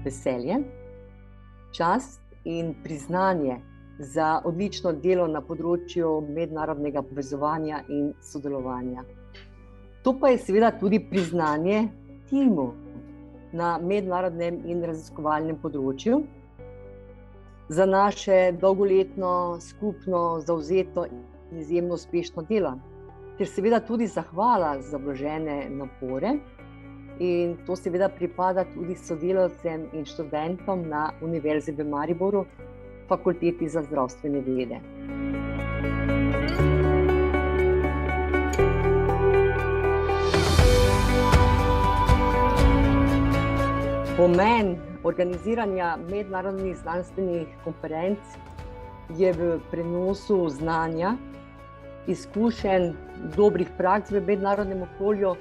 veselje, čast in priznanje za odlično delo na področju mednarodnega povezovanja in sodelovanja. To pa je seveda tudi priznanje timu na mednarodnem in raziskovalnem področju za naše dolgoletno, skupno, zavzeto in izjemno uspešno delo, ter seveda tudi zahvala za vložene napore, in to seveda pripada tudi sodelavcem in študentom na Univerzi v Mariboru, Fakulteti za zdravstvene vede. Pomen organiziranja mednarodnih znanstvenih konferenc je v prenosu znanja, izkušenj, dobrih praks v mednarodnem okolju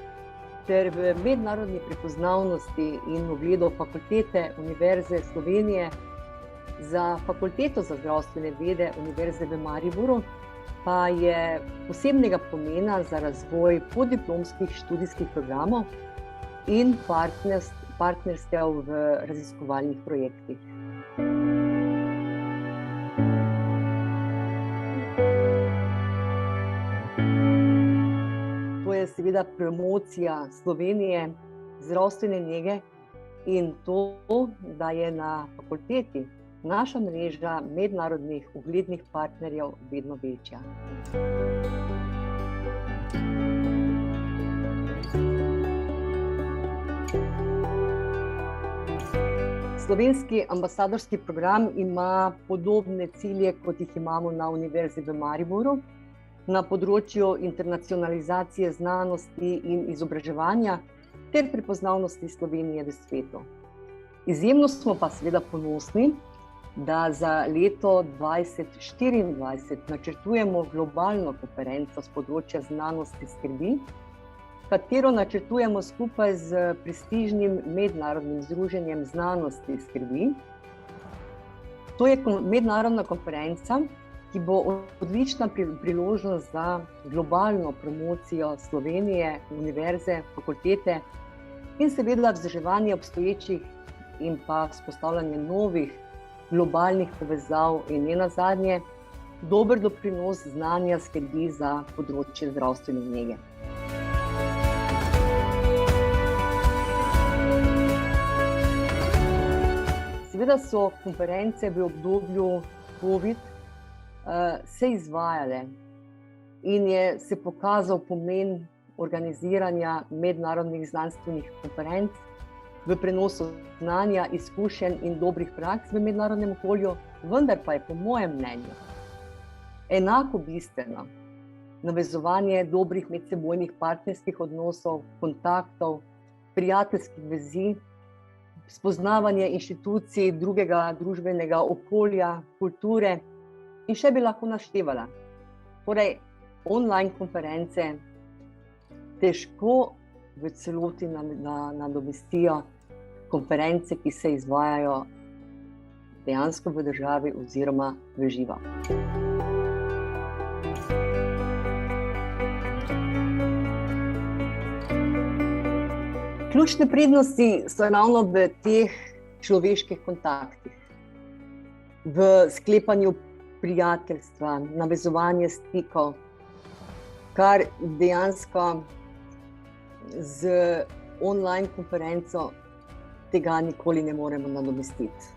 ter v mednarodni prepoznavnosti in ugledu Fakultete Univerze Slovenije. Za Fakulteto za zdravstvene vede Univerze v Mariboru pa je posebnega pomena za razvoj podiplomskih študijskih programov in partnerstev v raziskovalnih projektih. To je seveda promocija Slovenije, zdravstvene nege in to, da je na fakulteti naša mreža mednarodnih uglednih partnerjev vedno večja. Slovenski ambasadorski program ima podobne cilje, kot jih imamo na Univerzi v Mariboru, na področju internacionalizacije znanosti in izobraževanja ter prepoznavnosti Slovenije v svetu. Izjemno smo pa seveda ponosni, da za leto 2024 načrtujemo globalno konferenco s področja znanosti skrbi, katero načrtujemo skupaj z prestižnim mednarodnim združenjem znanosti skrbi. To je mednarodna konferenca, ki bo odlična priložnost za globalno promocijo Slovenije, univerze, fakultete in seveda vzdrževanje obstoječih in pa vzpostavljanje novih globalnih povezav in nenazadnje dober doprinos znanja skrbi za področje zdravstvene nege. Seveda so konference v obdobju COVID se izvajale in je se pokazal pomen organiziranja mednarodnih znanstvenih konferenc v prenosu znanja, izkušenj in dobrih praks v mednarodnem okolju, vendar pa je po mojem mnenju enako bistveno navezovanje dobrih medsebojnih partnerskih odnosov, kontaktov, prijateljskih vezi, spoznavanje inštitucij drugega družbenega okolja, kulture in še bi lahko naštevala. Torej, online konference težko v celoti nadomestijo konference, ki se izvajajo dejansko v državi oziroma v živo. Ključne prednosti so ravno v teh človeških kontaktih, v sklepanju prijateljstva, navezovanje stikov, kar dejansko z online konferenco tega nikoli ne moremo nadomestiti.